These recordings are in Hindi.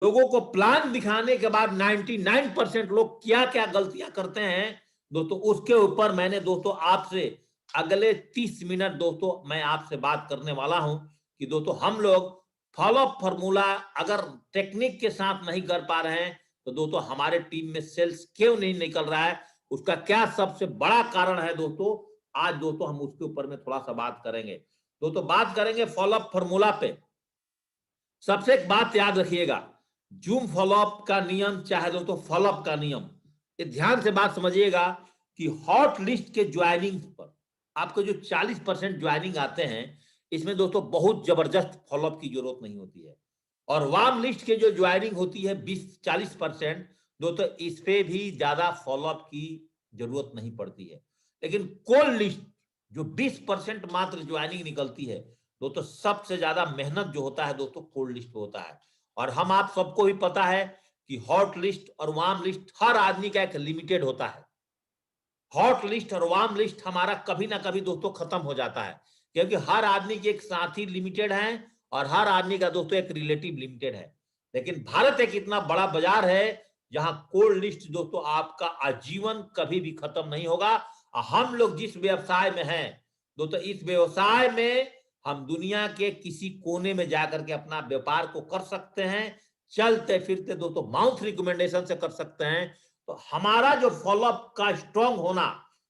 लोगों को प्लान दिखाने के बाद 99% लोग क्या क्या गलतियां करते हैं दोस्तों, उसके ऊपर मैंने दोस्तों आपसे अगले 30 मिनट दोस्तों मैं आपसे बात करने वाला हूं कि दोस्तों हम लोग फॉलो अप फॉर्मूला अगर टेक्निक के साथ नहीं कर पा रहे हैं तो दोस्तों हमारे टीम में सेल्स क्यों नहीं निकल रहा है, उसका क्या सबसे बड़ा कारण है दोस्तों। आज दोस्तों हम उसके ऊपर में थोड़ा सा बात करेंगे। दोस्तों बात करेंगे फॉलो अप फॉर्मूला पे। सबसे एक बात याद रखिएगा, जूम फॉलोअप का नियम चाहे दोस्तों फॉलोअप का नियम, ये ध्यान से बात समझिएगा कि हॉट लिस्ट के ज्वाइनिंग पर आपको जो 40% ज्वाइनिंग आते हैं, इसमें दोस्तों बहुत जबरदस्त फॉलोअप की जरूरत नहीं होती है। और वार्म लिस्ट के जो ज्वाइनिंग होती है 20-40% दोस्तों, इस पे भी ज्यादा फॉलोअप की जरूरत नहीं पड़ती है। लेकिन कोल्ड लिस्ट जो 20% मात्र ज्वाइनिंग निकलती है दोस्तों, सबसे ज्यादा मेहनत जो होता है दोस्तों कोल्ड लिस्ट पे होता है। और हम आप सबको भी पता है कि हॉट लिस्ट और वार्म लिस्ट हर आदमी का एक लिमिटेड होता है। हॉट लिस्ट और वार्म लिस्ट हमारा कभी ना कभी दोस्तों खत्म हो जाता है, क्योंकि हर आदमी की एक साथी लिमिटेड है और हर आदमी का दोस्तों एक रिलेटिव लिमिटेड है। लेकिन भारत एक इतना बड़ा बाजार है जहां कोल्ड लिस्ट दोस्तों आपका आजीवन कभी भी खत्म नहीं होगा। और हम लोग जिस व्यवसाय में हैं दोस्तों, इस व्यवसाय में हम दुनिया के किसी कोने में जाकर के अपना व्यापार को कर सकते हैं, चलते फिरते दोस्तों माउथ रिकमेंडेशन से कर सकते हैं। तो हमारा जो फॉलोअप का स्ट्रांग होना,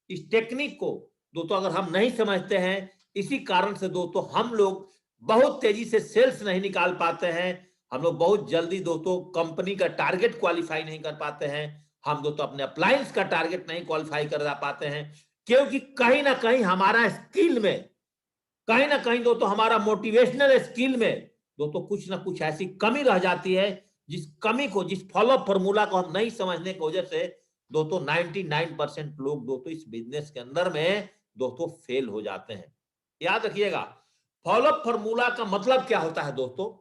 इस टेक्निक को दोस्तों अगर हम नहीं समझते हैं, इसी कारण से दोस्तों हम लोग बहुत तेजी से सेल्स नहीं निकाल पाते हैं। हम लोग बहुत जल्दी दोस्तों कंपनी का टारगेट क्वालिफाई नहीं कर पाते हैं। हम दोस्तों अपने अप्लायंस का टारगेट नहीं क्वालिफाई कर पाते हैं, क्योंकि कहीं ना कहीं हमारा स्किल में, कहीं ना कहीं दोस्तों हमारा मोटिवेशनल स्किल में दोस्तों कुछ ना कुछ ऐसी कमी रह जाती है, जिस कमी को, जिस फॉलो फॉर्मूला को हम नहीं समझने की वजह से दोस्तों 99% लोग दोस्तों इस बिजनेस के अंदर में दोस्तों फेल हो जाते हैं। याद रखिएगा, फॉलो फॉर्मूला का मतलब क्या होता है दोस्तों,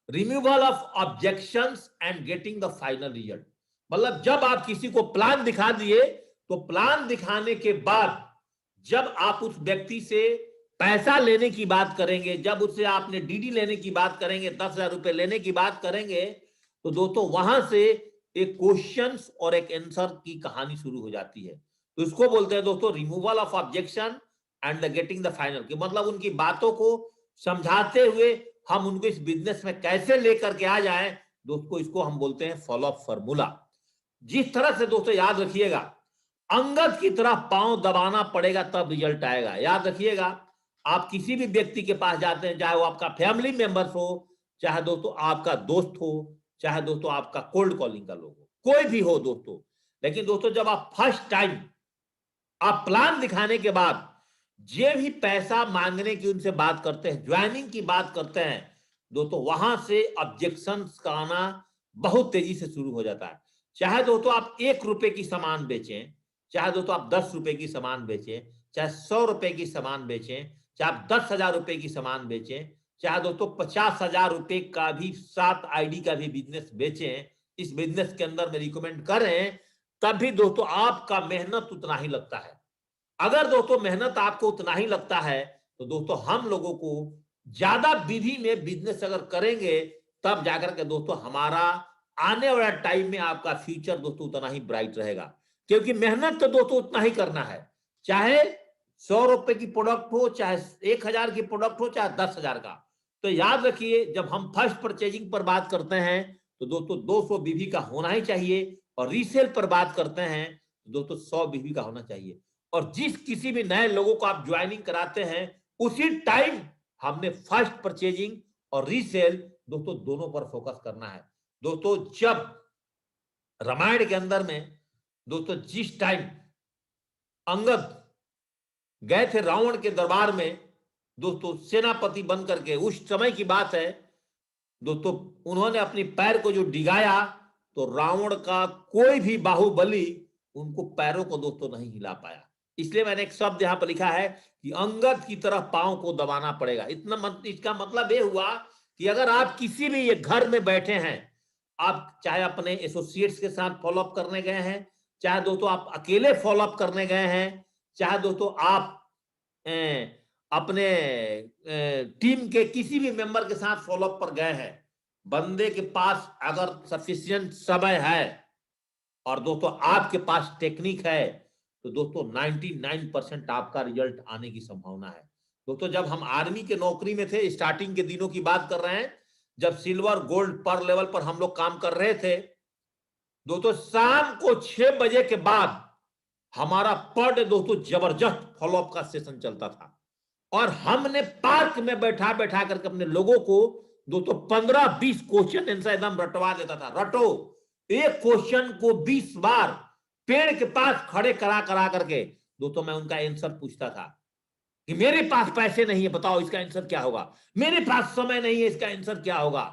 removal of objections and getting the final result. मतलब जब आप किसी को प्लान दिखा दिए, तो प्लान दिखाने के बाद जब आप उस व्यक्ति से पैसा लेने की बात करेंगे, जब उससे आपने डीडी लेने की बात करेंगे, 10,000 रुपए लेने की बात करेंगे, तो दोस्तों वहां से एक क्वेश्चन और एक आंसर की कहानी शुरू हो जाती है। तो इसको बोलते हैं दोस्तों removal of objection and the getting the final, कि मतलब उनकी बातों को समझाते हुए हम उनको इस बिजनेस में कैसे लेकर के आ जाए दोस्तों, इसको हम बोलते हैं फॉलो अप फॉर्मूला। जिस तरह से दोस्तों याद रखिएगा, अंगद की तरह पांव दबाना पड़ेगा तब रिजल्ट आएगा। याद रखिएगा, आप किसी भी व्यक्ति के पास जाते हैं, चाहे वो आपका फैमिली मेंबर्स हो, चाहे दोस्तों आपका दोस्त हो, चाहे दोस्तों आपका कोल्ड कॉलिंग का लोग हो, कोई भी हो दोस्तों, लेकिन दोस्तों जब आप फर्स्ट टाइम आप प्लान दिखाने के बाद जे भी पैसा मांगने की उनसे बात करते हैं, ज्वाइनिंग की बात करते हैं दोस्तों, वहां से ऑब्जेक्शंस का आना बहुत तेजी से शुरू हो जाता है। चाहे दोस्तों आप 1 रुपए की सामान बेचें, चाहे दोस्तों आप 10 रुपए की सामान बेचें, चाहे 100 रुपए की सामान बेचें, चाहे आप 10,000 रुपए की सामान बेचें, चाहे दोस्तों 50,000 रुपए का भी 7 आईडी का भी बिजनेस बेचें, इस बिजनेस के अंदर में रिकमेंड करें, तब भी दोस्तों आपका मेहनत उतना ही लगता है। अगर दोस्तों मेहनत आपको उतना ही लगता है, तो दोस्तों हम लोगों को ज्यादा विधि में बिजनेस अगर करेंगे, तब जाकर के दोस्तों हमारा आने वाला टाइम में आपका फ्यूचर दोस्तों उतना ही ब्राइट रहेगा। क्योंकि मेहनत तो दोस्तों उतना ही करना है, चाहे 100 रुपए की प्रोडक्ट हो, चाहे 1,000 की प्रोडक्ट हो, चाहे 10,000 का। तो याद रखिए, जब हम फर्स्ट परचेजिंग पर बात करते हैं तो दोस्तों 200 बीवी का होना ही चाहिए, और रीसेल पर बात करते हैं तो दोस्तों 100 बीवी का होना चाहिए। और जिस किसी भी नए लोगों को आप ज्वाइनिंग कराते हैं, उसी टाइम हमने फर्स्ट परचेजिंग और रीसेल दोस्तों दोनों पर फोकस करना है। दोस्तों जब रामायण के अंदर में दोस्तों जिस टाइम अंगद गए थे रावण के दरबार में दोस्तों सेनापति बन करके, उस समय की बात है दोस्तों, उन्होंने अपनी पैर को जो डिगाया, तो रावण का कोई भी बाहुबली उनको पैरों को दोस्तों नहीं हिला पाया। इसलिए मैंने एक शब्द यहां पर लिखा है कि अंगद की तरह पांव को दबाना पड़ेगा। इसका मतलब यह हुआ कि अगर आप किसी भी ये घर में बैठे हैं, आप चाहे अपने एसोसिएट्स के साथ फॉलोअप करने गए हैं, चाहे दोस्तों आप अकेले फॉलोअप करने गए हैं, चाहे दोस्तों आप अपने टीम के किसी भी मेंबर के साथ फॉलोअप पर गए हैं, बंदे के पास अगर सफिशिएंट समय है और दोस्तों आपके पास टेक्निक है तो दोस्तों 99% आपका रिजल्ट आने की संभावना है। दोस्तों जब हम आर्मी के नौकरी में थे, स्टार्टिंग के दिनों की बात कर रहे हैं, जब सिल्वर गोल्ड पर लेवल पर हम लोग काम कर रहे थे, दोस्तों शाम को 6 बजे के बाद हमारा पर डे दोस्तों जबरदस्त फॉलोअप का सेशन चलता था और हमने पार्क में बैठा बैठा करके अपने लोगों को दोस्तों 15-20 क्वेश्चन आंसर एकदम रटवा देता था। रटो, एक क्वेश्चन को 20 बार पेड़ के पास खड़े करा करा करके दोस्तों मैं उनका आंसर पूछता था कि मेरे पास पैसे नहीं है, बताओ इसका आंसर क्या होगा, मेरे पास समय नहीं है, इसका आंसर क्या होगा,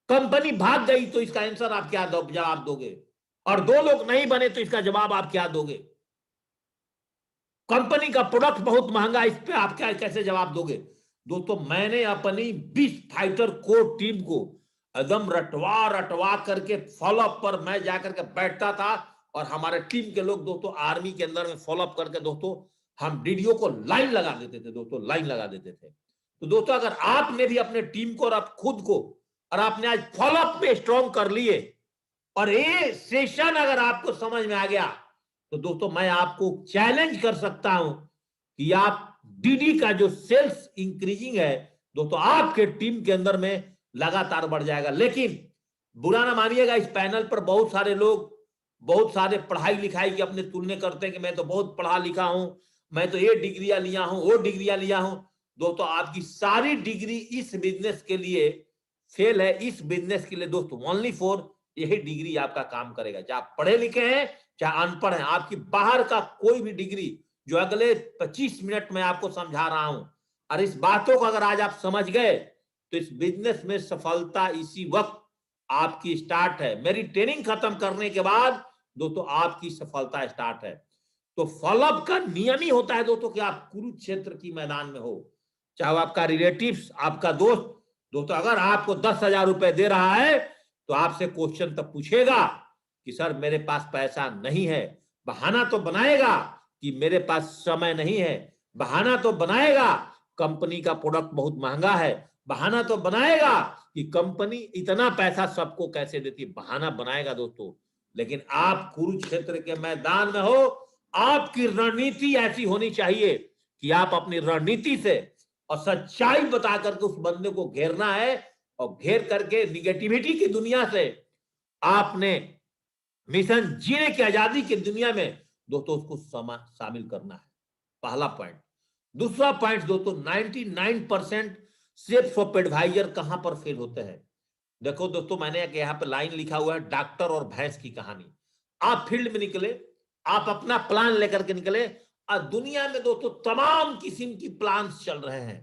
कंपनी भाग गई तो इसका आंसर आप क्या जवाब दोगे, और 2 लोग नहीं बने तो इसका जवाब आप क्या दोगे, कंपनी का प्रोडक्ट बहुत महंगा, इस पे आप क्या कैसे जवाब दोगे। दोस्तों मैंने अपनी 20 फाइटर कोर टीम को एकदम रटवा रटवा करके फॉलोअप पर मैं जाकर के बैठता था और हमारे टीम के लोग दोस्तों आर्मी के अंदर में फॉलोअप करके दोस्तों हम वीडियो को लाइन लगा देते थे, दोस्तों लाइन लगा देते थे। तो दोस्तों अगर आपने भी अपने टीम को और आप खुद को और आपने आज फॉलोअप पे स्ट्रॉन्ग कर लिए और ये सेशन अगर आपको समझ में आ गया तो दोस्तों मैं आपको चैलेंज कर सकता हूं कि आप डीडी का जो सेल्स इंक्रीजिंग है दोस्तों आपके टीम के अंदर में लगातार बढ़ जाएगा। लेकिन बुरा ना मानिएगा, इस पैनल पर बहुत सारे लोग बहुत सारे पढ़ाई लिखाई के अपने तुलने करते हैं कि मैं तो बहुत पढ़ा लिखा हूं, मैं तो ये डिग्रियां लिया हूं, वो डिग्रियां लिया हूं। दोस्तों आपकी सारी डिग्री इस बिजनेस के लिए फेल है, इस बिजनेस के लिए दोस्तों ओनली फॉर यही डिग्री आपका काम करेगा। चाहे आप पढ़े लिखे हैं चाहे अनपढ़ हैं, आपकी बाहर का कोई भी डिग्री जो अगले 25 मिनट में आपको समझा रहा हूं और इस बातों को अगर आज आप समझ गए तो इस बिजनेस में सफलता इसी वक्त आपकी स्टार्ट है। मेरी ट्रेनिंग खत्म करने के बाद दोस्तों आपकी सफलता स्टार्ट है। तो फॉलोअप का नियम ही होता है दोस्तों कि आप कुरुक्षेत्र की मैदान में हो, चाहे आपका रिलेटिव्स आपका दोस्त, दोस्तों अगर आपको 10,000 रुपए दे रहा है तो आपसे क्वेश्चन तब पूछेगा कि सर मेरे पास पैसा नहीं है, बहाना तो बनाएगा कि मेरे पास समय नहीं है, बहाना तो बनाएगा कंपनी का प्रोडक्ट बहुत महंगा है, बहाना तो बनाएगा कि कंपनी इतना पैसा सबको कैसे देती, बहाना बनाएगा दोस्तों। लेकिन आप कुरुक्षेत्र के मैदान में हो, आपकी रणनीति ऐसी होनी चाहिए कि आप अपनी रणनीति से और सच्चाई बता करके उस बंदे को घेरना है और घेर करके निगेटिविटी की दुनिया से आपने मिशन जीने की आजादी की दुनिया में दोस्तों उसको शामिल करना है, पहला पॉइंट। दूसरा पॉइंट दोस्तों 99% सेल्स ऑफ एडवाइजर कहां पर फेल होते हैं। देखो दोस्तों मैंने एक यहाँ पे लाइन लिखा हुआ है, डॉक्टर और भैंस की कहानी। आप फील्ड में निकले, आप अपना प्लान लेकर के निकले और दुनिया में दोस्तों तमाम किस्म की प्लान्स चल रहे हैं,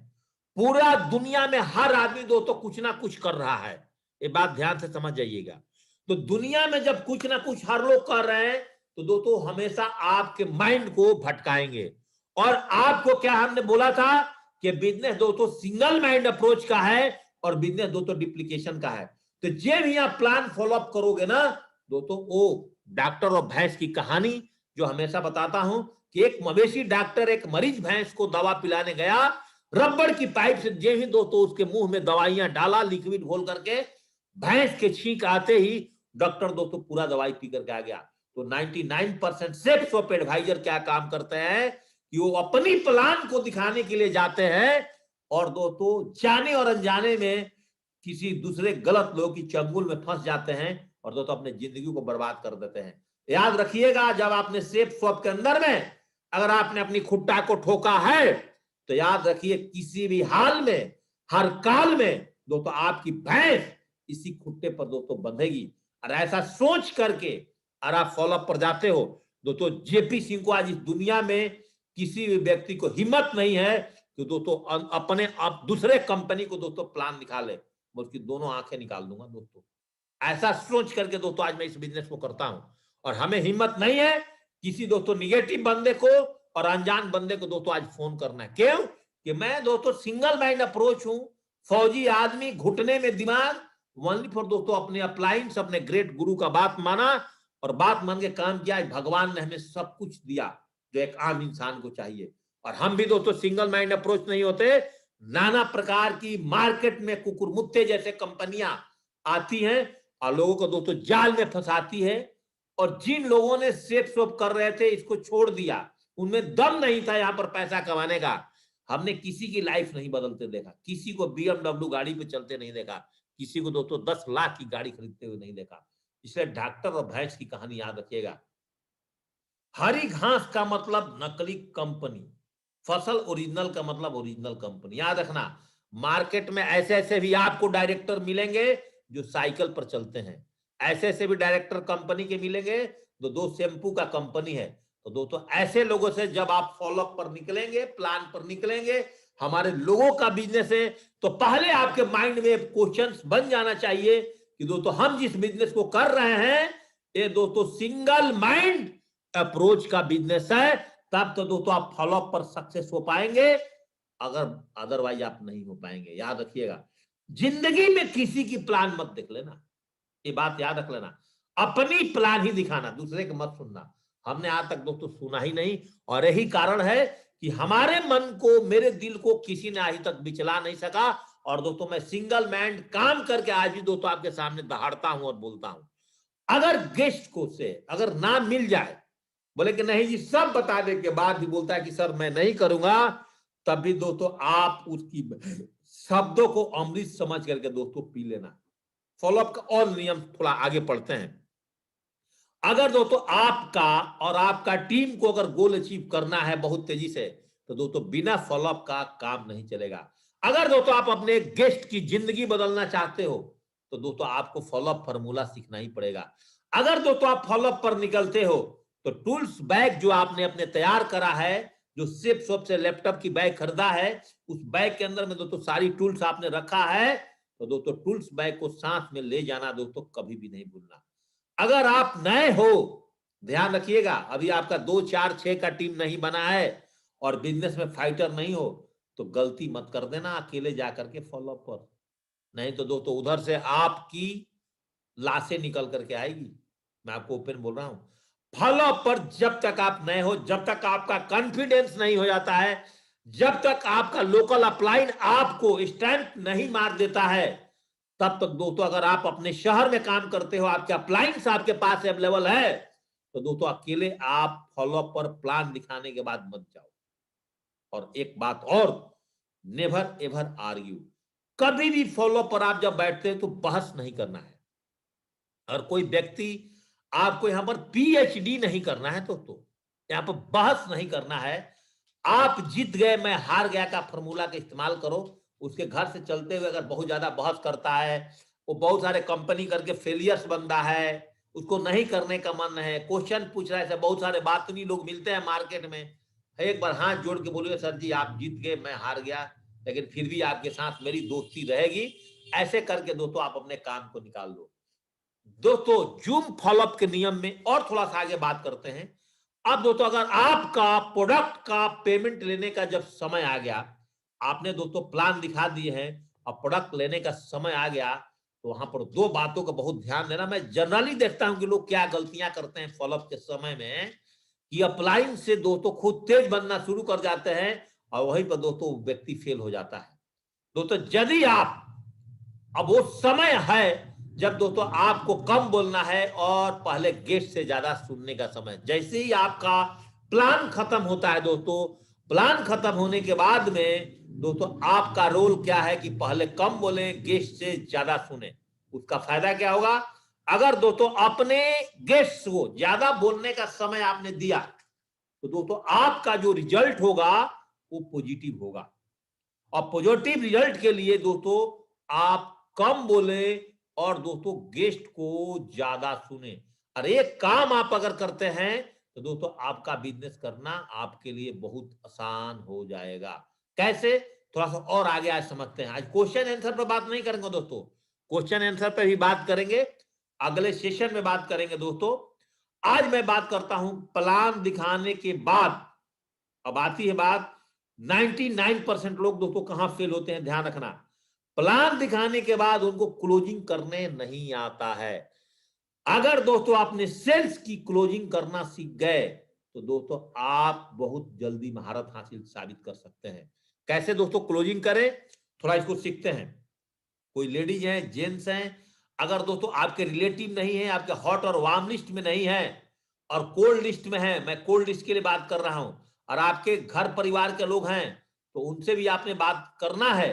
पूरा दुनिया में हर आदमी दोस्तों कुछ ना कुछ कर रहा है, ये बात ध्यान से समझ जाइएगा। तो दुनिया में जब कुछ ना कुछ हर लोग कर रहे हैं तो दोस्तों हमेशा आपके माइंड को भटकाएंगे। और आपको क्या हमने बोला था कि बिजनेस दोस्तों सिंगल माइंड अप्रोच का है और बिजनेस दोस्तों डिप्लीकेशन का है। तो जब भी आप प्लान फॉलोअप करोगे ना दोस्तों, वो डॉक्टर और भैंस की कहानी जो हमेशा बताता हूं कि एक मवेशी डॉक्टर एक मरीज भैंस को दवा पिलाने गया, रबड़ की पाइप से जे ही दोस्तों उसके मुंह में दवाइयां डाला लिक्विड घोल करके, भैंस के छींक आते ही डॉक्टर दोस्तों पूरा दवाई पी करके आ गया। तो 99% सेल्स ऑफ एडवाइजर क्या काम करते हैं कि वो अपनी प्लान को दिखाने के लिए जाते हैं और दोस्तों जाने और अनजाने में किसी दूसरे गलत लोग की चंगुल में फंस जाते हैं और दोस्तों अपने जिंदगी को बर्बाद कर देते हैं। याद रखिएगा, जब आपने सेफ शॉप के अंदर में अगर आपने अपनी खुट्टा को ठोका है तो याद रखिए किसी भी हाल में हर काल में दोस्तों आपकी भैंस इसी खुट्टे पर दोस्तों बंधेगी। और ऐसा सोच करके अगर आप फॉलोअप पर जाते हो दोस्तों, जेपी सिंह को आज इस दुनिया में किसी भी व्यक्ति को हिम्मत नहीं है कि दोस्तों अपने आप दूसरे कंपनी को दोस्तों प्लान निकाले, मैं उसकी दोनों आंखें निकाल दूंगा दोस्तों। ऐसा सोच करके दोस्तों आज मैं इस बिजनेस को करता हूं और हमें हिम्मत नहीं है किसी दोस्तों निगेटिव बंदे को और अनजान बंदे को दोस्तों आज फोन करना है। क्यों कि मैं दोस्तों सिंगल माइंड अप्रोच हूं, फौजी आदमी, घुटने में दिमाग, ओनली फॉर दोस्तों अपने अप्लायंस, अपने ग्रेट गुरु का बात माना और बात मान के काम किया। भगवान ने हमें सब कुछ दिया जो एक आम इंसान को चाहिए। और हम भी दोस्तों सिंगल माइंड अप्रोच नहीं होते, नाना प्रकार की मार्केट में कुकुरमुत्ते जैसे कंपनियां आती हैं और लोगों को दोस्तों जाल में फंसाती है। और जिन लोगों ने सेप सोप कर रहे थे इसको छोड़ दिया, उनमें दम नहीं था यहां पर पैसा कमाने का, हमने किसी की लाइफ नहीं बदलते देखा, किसी को बीएमडब्ल्यू गाड़ी पे चलते नहीं देखा, किसी को दोस्तों 10 लाख की गाड़ी खरीदते हुए नहीं देखा। इसलिए डॉक्टर और भैंस की कहानी याद रखिएगा। हरी घास का मतलब नकली कंपनी, फसल ओरिजिनल का मतलब ओरिजिनल कंपनी। याद रखना, मार्केट में ऐसे ऐसे भी आपको डायरेक्टर मिलेंगे जो साइकिल पर चलते हैं, ऐसे ऐसे भी डायरेक्टर कंपनी के मिलेंगे जो दो शैम्पू का कंपनी है। तो दोस्तों ऐसे लोगों से जब आप फॉलोअप पर निकलेंगे, प्लान पर निकलेंगे, हमारे लोगों का बिजनेस है, तो पहले आपके माइंड में क्वेश्चंस बन जाना चाहिए कि दोस्तों हम जिस बिजनेस को कर रहे हैं ये दोस्तों सिंगल माइंड अप्रोच का बिजनेस है, तब तो दोस्तों आप फॉलोअप पर सक्सेस हो पाएंगे, अगर अदरवाइज आप नहीं हो पाएंगे। याद रखिएगा, जिंदगी में किसी की प्लान मत देख लेना, ये बात याद रख लेना, अपनी प्लान ही दिखाना, दूसरे के मत सुनना। हमने आज तक दोस्तों सुना ही नहीं, और यही कारण है कि हमारे मन को, मेरे दिल को किसी ने आज तक बिचला नहीं सका। और दोस्तों मैं सिंगल मैन काम करके आज भी दोस्तों आपके सामने दहाड़ता हूं और बोलता हूं। अगर गेस्ट को से अगर नाम मिल जाए, बोले कि नहीं जी, सब बताने के बाद भी बोलता है कि सर मैं नहीं करूंगा, तब भी दोस्तों आप उसकी शब्दों को अमृत समझ करके दोस्तों पी लेना। फॉलोअप का और नियम थोड़ा आगे पढ़ते हैं। अगर दोस्तों आपका और आपका टीम को अगर गोल अचीव करना है बहुत तेजी से, तो दोस्तों बिना फॉलोअप का काम नहीं चलेगा। अगर दोस्तों आप अपने गेस्ट की जिंदगी बदलना चाहते हो, तो दोस्तों आपको फॉलोअप फॉर्मूला सीखना ही पड़ेगा। अगर दोस्तों आप फॉलोअप पर निकलते हो, तो टूल्स बैग जो आपने अपने तैयार करा है, जो सिप शॉप से लैपटॉप की बैग खरीदा है, उस बैग के अंदर में दोस्तों सारी टूल्स आपने रखा है, तो दोस्तों टूल्स बैग को साथ में ले जाना दोस्तों कभी भी नहीं भूलना। अगर आप नए हो, ध्यान रखिएगा, अभी आपका 2 4 6 का टीम नहीं बना है और बिजनेस में फाइटर नहीं हो, तो गलती मत कर देना अकेले जाकर के फॉलोअप पर, नहीं तो दोस्तों उधर से आपकी लाशें निकल करके आएगी। मैं आपको ओपन बोल रहा हूं, फॉलोअप पर जब तक आप नए हो, जब तक आपका कॉन्फिडेंस नहीं हो जाता है, जब तक आपका लोकल अपलाइन आपको स्टैंप नहीं मार देता है, तब तक दोस्तों अगर आप अपने शहर में काम करते हो, आपके अप्लायंस आपके पास अवेलेबल है, तो दोस्तों अकेले आप फॉलोअप पर प्लान दिखाने के बाद मत जाओ। और एक बात और, नेवर एवर आर्ग्यू, कभी भी फॉलोअप पर आप जब बैठते हैं तो बहस नहीं करना है। और कोई व्यक्ति, आपको यहां पर पीएचडी नहीं करना है दोस्तों, यहां पर बहस नहीं करना है। आप जीत गए मैं हार गया का फॉर्मूला का इस्तेमाल करो। उसके घर से चलते हुए अगर बहुत ज्यादा बहस करता है, वो बहुत सारे कंपनी करके फेलियर्स बंदा है, उसको नहीं करने का मन है, क्वेश्चन पूछ रहा है, बहुत सारे बात नहीं लोग मिलते हैं मार्केट में, एक बार हाथ जोड़ के बोलिए सर जी आप जीत गए मैं हार गया, लेकिन फिर भी आपके साथ मेरी दोस्ती रहेगी, ऐसे करके दोस्तों आप अपने काम को निकाल लो। दोस्तों जूम फॉलोअप के नियम में और थोड़ा सा आगे बात करते हैं। अब दोस्तों अगर आपका प्रोडक्ट का पेमेंट लेने का जब समय आ गया, आपने दोस्तों प्लान दिखा दिए हैं और प्रोडक्ट लेने का समय आ गया, तो वहां पर दो बातों का बहुत ध्यान देना। मैं जनरली देखता हूं कि लोग क्या गलतियां करते हैं फॉलोअप के समय में, कि अपलाइन से दोस्तों खुद तेज बनना शुरू कर जाते हैं और वहीं पर दोस्तों व्यक्ति फेल हो जाता है। दोस्तों यदि आप, अब वो समय है जब दोस्तों आपको कम बोलना है और पहले गेस्ट से ज्यादा सुनने का समय। जैसे ही आपका प्लान खत्म होता है दोस्तों, प्लान खत्म होने के बाद में दोस्तों आपका रोल क्या है कि पहले कम बोले, गेस्ट से ज्यादा सुने। उसका फायदा क्या होगा, अगर दोस्तों अपने गेस्ट को ज्यादा बोलने का समय आपने दिया, तो दोस्तों आपका जो रिजल्ट होगा वो पॉजिटिव होगा। और पॉजिटिव रिजल्ट के लिए दोस्तों आप कम बोले और दोस्तों गेस्ट को ज्यादा सुने। और एक काम आप अगर करते हैं तो दोस्तों आपका बिजनेस करना आपके लिए बहुत आसान हो जाएगा। कैसे, थोड़ा सा और आगे आज समझते हैं। आज क्वेश्चन आंसर पर बात नहीं करेंगे दोस्तों, क्वेश्चन आंसर पर भी बात करेंगे, अगले सेशन में बात करेंगे दोस्तों। आज मैं बात करता हूं प्लान दिखाने के बाद। अब आती है बात, 99% लोग दोस्तों कहां फेल होते हैं, ध्यान रखना, प्लान दिखाने के बाद उनको क्लोजिंग करने नहीं आता है। अगर दोस्तों आपने सेल्स की क्लोजिंग करना सीख गए, तो दोस्तों आप बहुत जल्दी महारत हासिल साबित कर सकते हैं। कैसे दोस्तों क्लोजिंग करें, थोड़ा इसको सीखते हैं। कोई लेडीज हैं, जेंट्स हैं, अगर दोस्तों आपके रिलेटिव नहीं है, आपके हॉट और वार्म लिस्ट में नहीं है और कोल्ड लिस्ट में है, मैं कोल्ड लिस्ट के लिए बात कर रहा हूं, और आपके घर परिवार के लोग हैं, तो उनसे भी आपने बात करना है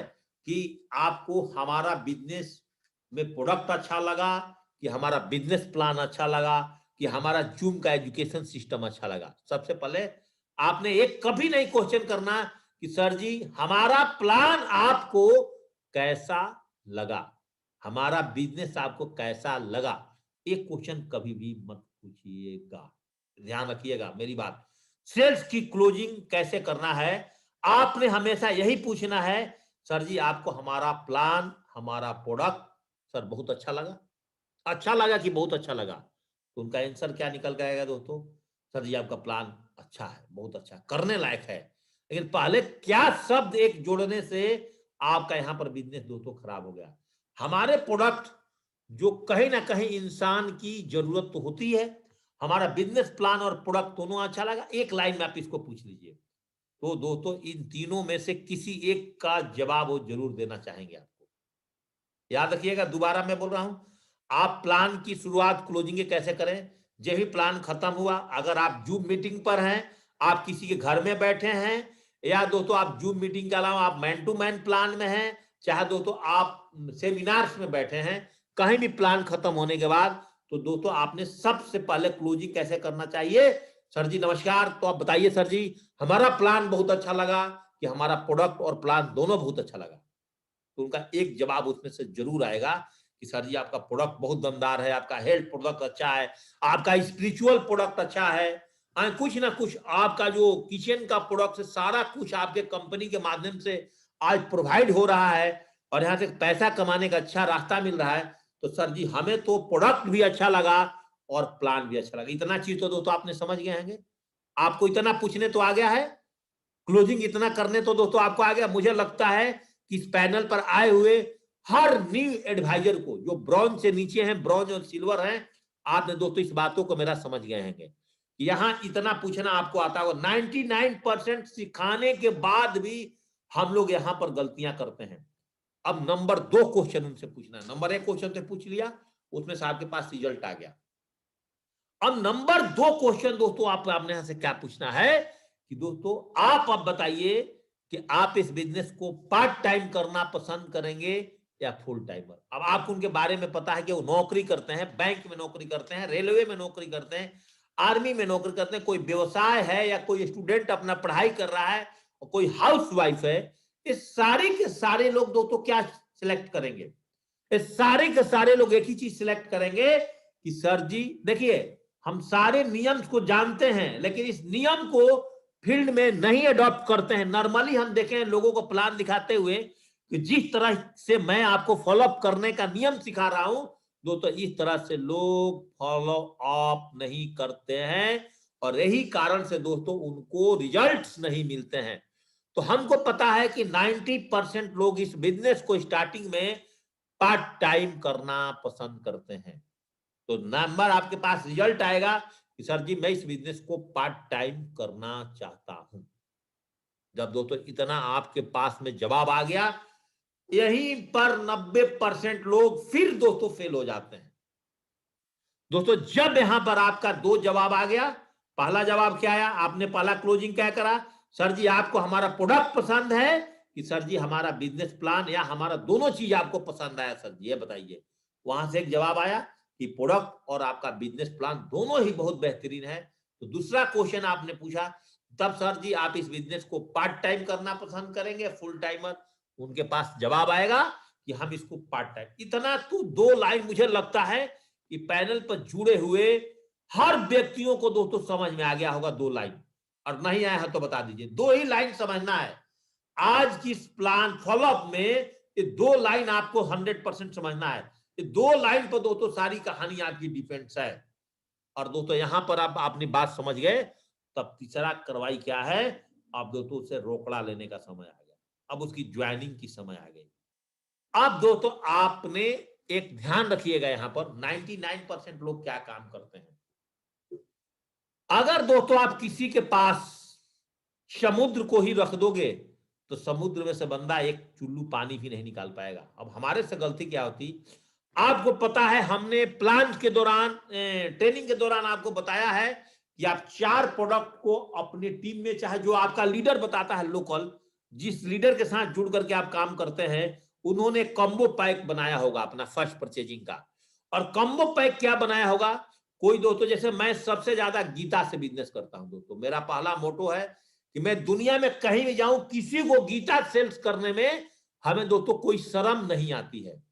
कि आपको हमारा बिजनेस में प्रोडक्ट अच्छा लगा, कि हमारा बिजनेस प्लान अच्छा लगा, कि हमारा जूम का एजुकेशन सिस्टम अच्छा लगा। सबसे पहले आपने एक कभी नहीं क्वेश्चन करना कि सर जी हमारा प्लान आपको कैसा लगा, हमारा बिजनेस आपको कैसा लगा, एक क्वेश्चन कभी भी मत पूछिएगा। ध्यान रखिएगा मेरी बात। सेल्स की क्लोजिंग कैसे करना है, आपने हमेशा यही पूछना है, सर जी आपको हमारा प्लान, हमारा प्रोडक्ट सर बहुत अच्छा लगा, अच्छा लगा कि बहुत अच्छा लगा। तो उनका आंसर क्या निकल के आएगा दोस्तों, सर जी आपका प्लान अच्छा है, बहुत अच्छा, करने लायक है। लेकिन पहले क्या शब्द एक जोड़ने से आपका यहां पर बिजनेस दोस्तों खराब हो गया। हमारे प्रोडक्ट जो कहीं ना कहीं इंसान की जरूरत तो होती है, हमारा बिजनेस प्लान और प्रोडक्ट दोनों अच्छा लगा, एक लाइन में आप इसको पूछ लीजिए। तो दोस्तों इन तीनों में से किसी एक का जवाब वो जरूर देना चाहेंगे आपको। याद रखिएगा, दोबारा मैं बोल रहा हूं, आप प्लान की शुरुआत क्लोजिंग कैसे करें, जब भी प्लान खत्म हुआ, अगर आप जूम मीटिंग पर हैं, आप किसी के घर में बैठे हैं, या दोस्तों आप जूम मीटिंग के अलावा आप मैन टू मैन प्लान में हैं, चाहे दोस्तों आप सेमिनार्स में बैठे हैं, कहीं भी प्लान खत्म होने के बाद, तो दोस्तों आपने सबसे पहले क्लोजिंग कैसे करना चाहिए, सर जी नमस्कार, तो आप बताइए सर जी हमारा प्लान बहुत अच्छा लगा, कि हमारा प्रोडक्ट और प्लान दोनों बहुत अच्छा लगा। तो उनका एक जवाब उसमें से जरूर आएगा कि सर जी आपका प्रोडक्ट बहुत दमदार है, आपका हेल्थ प्रोडक्ट अच्छा है, आपका स्पिरिचुअल प्रोडक्ट अच्छा है, कुछ ना कुछ आपका जो किचन का प्रोडक्ट है, सारा कुछ आपके कंपनी के माध्यम से आज प्रोवाइड हो रहा है, और यहाँ से पैसा कमाने का अच्छा रास्ता मिल रहा है। तो सर जी हमें तो प्रोडक्ट भी अच्छा लगा और प्लान भी अच्छा लगा। इतना चीज तो दोस्तों आपने समझ गए होंगे, आपको इतना पूछने तो आ गया है, क्लोजिंग इतना करने तो दोस्तों आपको आ गया। मुझे लगता है कि इस पैनल पर आए हुए हर न्यू एडवाइजर को, जो ब्रॉन्ज से नीचे हैं, ब्रॉन्ज और सिल्वर हैं, आपने दोस्तों इस बातों को मेरा समझ गए हैं। यहां इतना पूछना आपको आता होगा, 99% सिखाने के बाद भी हम लोग यहां पर गलतियां करते हैं। अब नंबर 2 क्वेश्चन उनसे पूछना है, नंबर 1 क्वेश्चन तो पूछ लिया, उसमें से आपके पास रिजल्ट आ गया। अब नंबर 2 क्वेश्चन दोस्तों आप आपने यहां से क्या पूछना है कि दोस्तों आप अब बताइए कि आप इस बिजनेस को पार्ट टाइम करना पसंद करेंगे या फुल टाइमर। अब आपको उनके बारे में पता है कि वो नौकरी करते हैं, बैंक में नौकरी करते हैं, रेलवे में नौकरी करते हैं, आर्मी में नौकरी करते हैं, कोई व्यवसाय है, या कोई स्टूडेंट अपना पढ़ाई कर रहा है, और कोई हाउस वाइफ है। इस सारे के सारे लोग दोस्तों क्या सिलेक्ट करेंगे, इस सारे के सारे लोग एक ही चीज सिलेक्ट करेंगे कि सर जी देखिए हम सारे नियम को जानते हैं, लेकिन इस नियम को फील्ड में नहीं अडॉप्ट करते हैं। नॉर्मली हम देखें लोगों को प्लान दिखाते हुए कि जिस तरह से मैं आपको फॉलो अप करने का नियम सिखा रहा हूं, दोस्तों इस तरह से लोग फॉलो अप नहीं करते हैं, और यही कारण से दोस्तों उनको रिजल्ट्स नहीं मिलते हैं। तो हमको पता है कि 90% लोग इस बिजनेस को स्टार्टिंग में पार्ट टाइम करना पसंद करते हैं। तो नंबर आपके पास रिजल्ट आएगा कि सर जी मैं इस बिजनेस को पार्ट टाइम करना चाहता हूं। जब दोस्तों इतना आपके पास में जवाब आ गया, यहीं पर 90% लोग फिर दोस्तों फेल हो जाते हैं। दोस्तों जब यहां पर आपका 2 जवाब आ गया, पहला जवाब क्या आया, आपने पहला क्लोजिंग क्या करा, सर जी आपको हमारा प्रोडक्ट पसंद है कि सर जी हमारा बिजनेस प्लान, या हमारा दोनों चीज आपको पसंद आया सर जी, ये बताइए। वहां से एक जवाब आया कि प्रोडक्ट और आपका बिजनेस प्लान दोनों ही बहुत बेहतरीन है। तो दूसरा क्वेश्चन आपने पूछा, तब सर जी आप इस बिजनेस को पार्ट टाइम करना पसंद करेंगे फुल टाइमर। उनके पास जवाब आएगा कि हम इसको पार्ट टाइम। इतना तो 2 लाइन मुझे लगता है कि पैनल पर जुड़े हुए हर व्यक्तियों को दोस्तों समझ में आ गया होगा 2 लाइन, और नहीं आया है तो बता दीजिए। 2 ही लाइन समझना है आज की इस प्लान फॉलोअप में, ये 2 लाइन आपको 100% समझना है। ये 2 लाइन पर दोस्तों सारी कहानी आपकी डिपेंड्स है। और दोस्तों यहां पर आप अपनी बात समझ गए, तब तीसरा कार्रवाई क्या है, आप दोस्तों उसे रोकड़ा लेने का समय आ गया, अब उसकी ज्वाइनिंग की समय आ गई। अब दोस्तों आपने एक ध्यान रखिएगा, यहां पर 99% लोग क्या काम करते हैं। अगर दोस्तों आप किसी के पास समुद्र को ही रख दोगे, तो समुद्र में से बंदा एक चुल्लू पानी भी नहीं निकाल पाएगा। अब हमारे से गलती क्या होती, आपको पता है हमने प्लान के दौरान ट्रेनिंग के दौरान आपको बताया है कि आप 4 प्रोडक्ट को अपनी टीम में, चाहे जो आपका लीडर बताता है लोकल, जिस लीडर के साथ जुड़ करके आप काम करते हैं, उन्होंने कॉम्बो पैक बनाया होगा अपना फर्स्ट परचेजिंग का। और कॉम्बो पैक क्या बनाया होगा? कोई दोस्तों, जैसे मैं सबसे ज्यादा गीता से बिजनेस करता हूं दोस्तों, मेरा पहला मोटो है कि मैं दुनिया में कहीं भी जाऊं, किसी को गीता सेल्स करने में हमें दोस्तों कोई शर्म नहीं आती है।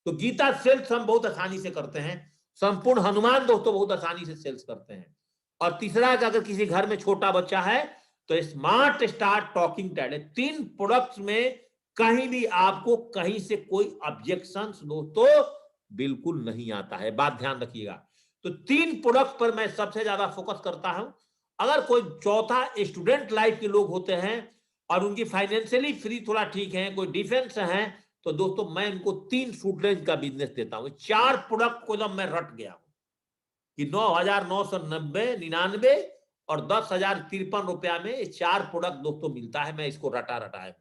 तो गीता सेल्स हम बहुत आसानी से करते हैं, संपूर्ण हनुमान दोस्तों बहुत आसानी से सेल्स करते हैं। और तीसरा, अगर किसी घर में छोटा बच्चा है तो स्मार्ट स्टार्ट टॉकिंग टैड है। 3 प्रोडक्ट्स में कहीं भी आपको कहीं से कोई ऑब्जेक्शन दोस्तों बिल्कुल नहीं आता है, बात ध्यान रखिएगा। तो 3 प्रोडक्ट पर मैं सबसे ज्यादा फोकस करता हूं। अगर कोई चौथा स्टूडेंट लाइफ के लोग होते हैं और उनकी फाइनेंशियली फ्री थोड़ा ठीक है, कोई डिफेंस है, तो दोस्तों मैं इनको 3 सूट रेंज का बिजनेस देता हूं। 4 प्रोडक्ट को जब मैं रट गया हूं कि 9,999 और 10,053 रुपया में ये 4 प्रोडक्ट दोस्तों मिलता है, मैं इसको रटा रटाया हूं।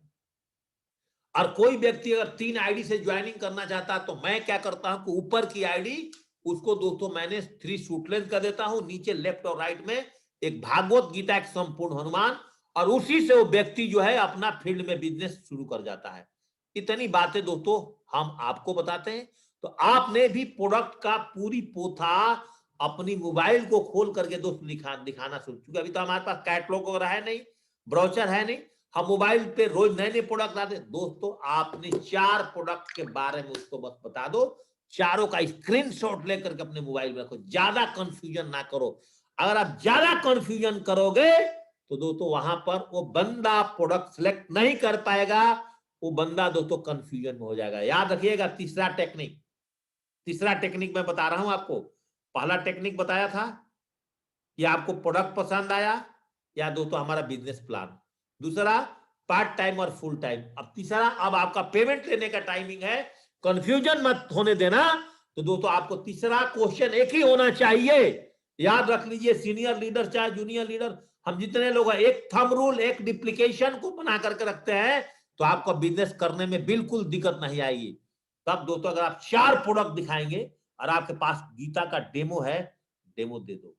और कोई व्यक्ति अगर 3 आईडी से ज्वाइनिंग करना चाहता है तो मैं क्या करता हूं कि ऊपर की आईडी उसको दोस्तों मैंने 3 सूट लेंथ का देता हूं, नीचे लेफ्ट और राइट में एक भागवत गीता, एक संपूर्ण हनुमान, और उसी से वो व्यक्ति जो है अपना फील्ड में बिजनेस शुरू कर जाता है। इतनी बातें दोस्तों हम आपको बताते हैं। तो आपने भी प्रोडक्ट का पूरी पोथा अपनी मोबाइल को खोल करके दोस्तों दिखाना शुरू, क्योंकि अभी तो हमारे पास कैटलॉग वगैरह है नहीं, ब्राउचर है नहीं, हम मोबाइल पे रोज नए नए प्रोडक्ट लाते। दोस्तों आपने 4 प्रोडक्ट के बारे में उसको बस बता दो, चारों का स्क्रीनशॉट लेकर के अपने मोबाइल में रखो, ज्यादा कंफ्यूजन ना करो। अगर आप ज्यादा कंफ्यूजन करोगे तो दोस्तों वहां पर वो बंदा प्रोडक्ट सिलेक्ट नहीं कर पाएगा, वो बंदा दोस्तों कंफ्यूजन में हो जाएगा। याद रखिएगा, तीसरा टेक्निक मैं बता रहा हूं आपको। पहला टेक्निक बताया था कि आपको प्रोडक्ट पसंद आया या दोस्तों हमारा बिजनेस प्लान। दूसरा पार्ट टाइम और फुल टाइम। अब तीसरा, अब आपका पेमेंट लेने का टाइमिंग है, कंफ्यूजन मत होने देना। तो दोस्तों आपको तीसरा क्वेश्चन एक ही होना चाहिए, याद रख लीजिए, सीनियर लीडर चाहे जूनियर लीडर, हम जितने लोग हैं, एक थंब रूल, एक डिप्लीकेशन को बना करके रखते हैं तो आपको बिजनेस करने में बिल्कुल दिक्कत नहीं आएगी। तब दोस्तों अगर आप 4 प्रोडक्ट दिखाएंगे और आपके पास गीता का डेमो है, डेमो दे दो।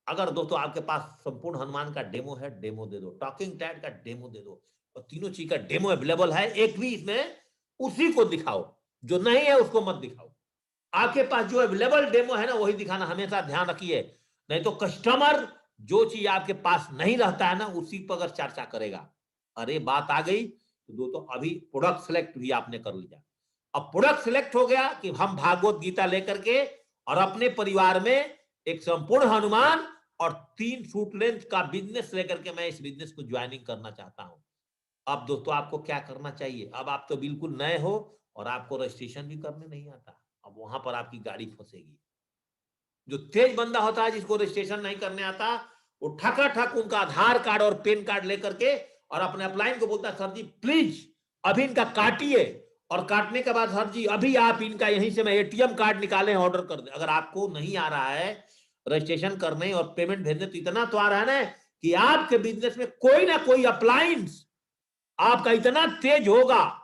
अगर दोस्तों आपके पास संपूर्ण हनुमान का डेमो है, डेमो दे दो। टॉकिंग टैड का डेमो दे दो। और तीनों चीज का डेमो अवेलेबल है, एक भी इसमें उसी को दिखाओ, जो नहीं है उसको मत दिखाओ। आपके पास जो अवेलेबल डेमो है ना वही दिखाना, हमेशा ध्यान रखिए। नहीं तो कस्टमर जो चीज आपके पास नहीं रहता है ना उसी पर अगर चर्चा करेगा। अरे बात आ गई तो दोस्तों अभी प्रोडक्ट सिलेक्ट भी आपने कर लिया। अब प्रोडक्ट सिलेक्ट हो गया कि हम भागवत गीता लेकर के और अपने परिवार में एक संपूर्ण हनुमान और 3 सूट लेंथ का बिजनेस लेकर के मैं इस बिजनेस को ज्वाइनिंग करना चाहता हूं। अब दोस्तों आपको क्या करना चाहिए? अब आप तो बिल्कुल नए हो और आपको रजिस्ट्रेशन भी करने नहीं आता, अब वहां पर आपकी गाड़ी फंसेगी। जो तेज बंदा होता है जिसको रजिस्ट्रेशन नहीं करने आता, वो ठका ठक उनका आधार कार्ड और पैन कार्ड लेकर के और अपने अपलाइन को बोलता है, सर जी प्लीज अभी इनका काटिए, और काटने के बाद सर जी अभी आप इनका यहीं से मैं एटीएम कार्ड निकाले ऑर्डर कर दे। अगर आपको नहीं आ रहा है रजिस्ट्रेशन करने और पेमेंट भेजने, तो इतना तो आ रहा है ना कि आपके बिजनेस में कोई ना कोई अप्लायंस आपका इतना तेज होगा,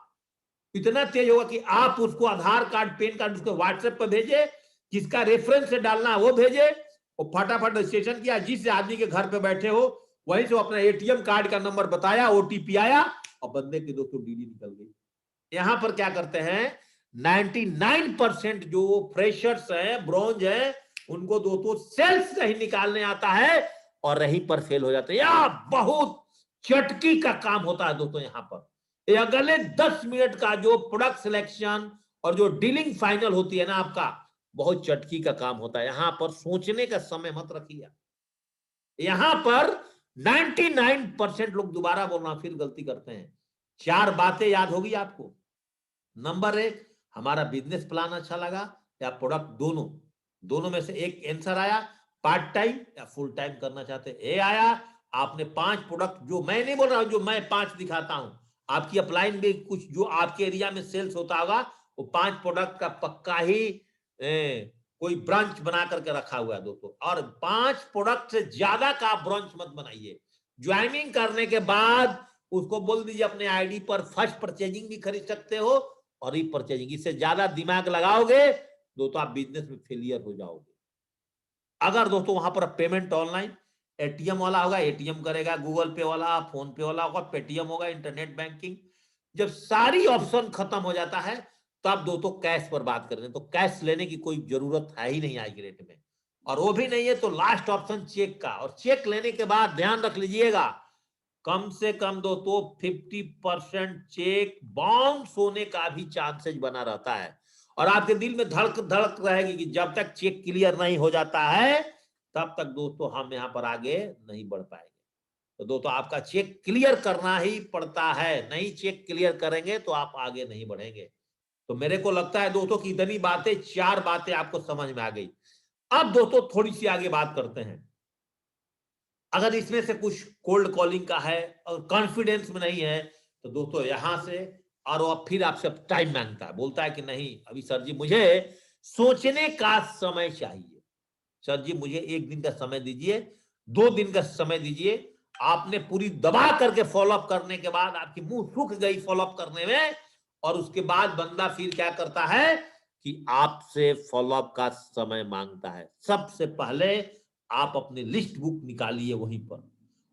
इतना तेज होगा कि आप उसको आधार कार्ड पैन कार्ड उसको व्हाट्सएप पर भेजे, जिसका रेफरेंस से डालना वो भेजे, और फटाफट रजिस्ट्रेशन किया। जिस आदमी के घर पे बैठे हो वहीं से अपना एटीएम कार्ड का नंबर बताया, ओटीपी आया और बंदे की दोस्तों डीडी निकल गई। यहां पर क्या करते हैं, 99% जो फ्रेशर्स हैं, ब्रॉन्ज हैं, उनको दोस्तों सेल्स नहीं निकालने आता है और रहीं पर फेल हो जाते हैं। या बहुत चटकी का काम होता है दोस्तों यहां पर। ये अगले 10 मिनट का जो प्रोडक्ट सिलेक्शन और जो डीलिंग फाइनल होती है ना आपका, बहुत चटकी का काम होता है। यहां पर सोचने का समय मत रखिए। यहां पर 99% लोग, दोबारा बोलना, फिर गलती करते हैं। 4 बातें याद होगी आपको। नंबर 1, हमारा बिजनेस प्लान अच्छा लगा या प्रोडक्ट, दोनों में से एक आंसर आया। पार्ट टाइम या फुल टाइम करना चाहते ए आया। आपने 5 प्रोडक्ट, जो मैं नहीं बोल रहा हूं, जो मैं 5 दिखाता हूं, आपकी अपलाइन में कुछ जो आपके एरिया में सेल्स होता होगा, वो 5 प्रोडक्ट का पक्का ही कोई ब्रांच बना करके रखा हुआ है दोस्तों। और 5 प्रोडक्ट से ज्यादा का ब्रांच मत बनाइए। ज्वाइनिंग करने के बाद उसको बोल दीजिए अपने आईडी पर फर्स्ट परचेजिंग भी खरीद सकते हो और ई परचेजिंग। इससे ज्यादा दिमाग लगाओगे दोस्तों आप बिजनेस में फेलियर हो जाओगे। अगर दोस्तों वहां पर पेमेंट ऑनलाइन, एटीएम वाला होगा एटीएम करेगा, गूगल पे वाला, फोन पे वाला होगा, पेटीएम होगा, इंटरनेट बैंकिंग, जब सारी ऑप्शन खत्म हो जाता है तो आप दोस्तों कैश पर बात कर रहे हैं, तो कैश लेने की कोई जरूरत है ही नहीं आज के डेट में। और वो भी नहीं है तो लास्ट ऑप्शन चेक का, और चेक लेने के बाद ध्यान रख लीजिएगा कम से कम दोस्तों 50% चेक बाउंस होने का भी चांसेस बना रहता है। और आपके दिल में धड़क धड़क रहेगी कि जब तक चेक क्लियर नहीं हो जाता है तब तक दोस्तों हम यहां पर आगे नहीं बढ़ पाएंगे। तो दोस्तों आपका चेक क्लियर करना ही पड़ता है, नहीं चेक क्लियर करेंगे तो आप आगे नहीं बढ़ेंगे। तो मेरे को लगता है दोस्तों कि इतनी बातें, 4 बातें आपको समझ में आ गई। अब दोस्तों थोड़ी सी आगे बात करते हैं। अगर इसमें से कुछ कोल्ड कॉलिंग का है और कॉन्फिडेंस में नहीं है तो दोस्तों यहां से, और वो फिर आपसे टाइम मांगता है, बोलता है कि नहीं अभी सर जी मुझे सोचने का समय चाहिए, सर जी मुझे 1 दिन का समय दीजिए, 2 दिन का समय दीजिए। आपने पूरी दबा करके फॉलोअप करने के बाद आपकी मुंह सूख गई फॉलोअप करने में, और उसके बाद बंदा फिर क्या करता है कि आपसे फॉलोअप का समय मांगता है। सबसे पहले आप अपनी लिस्ट बुक निकालिए वहीं पर,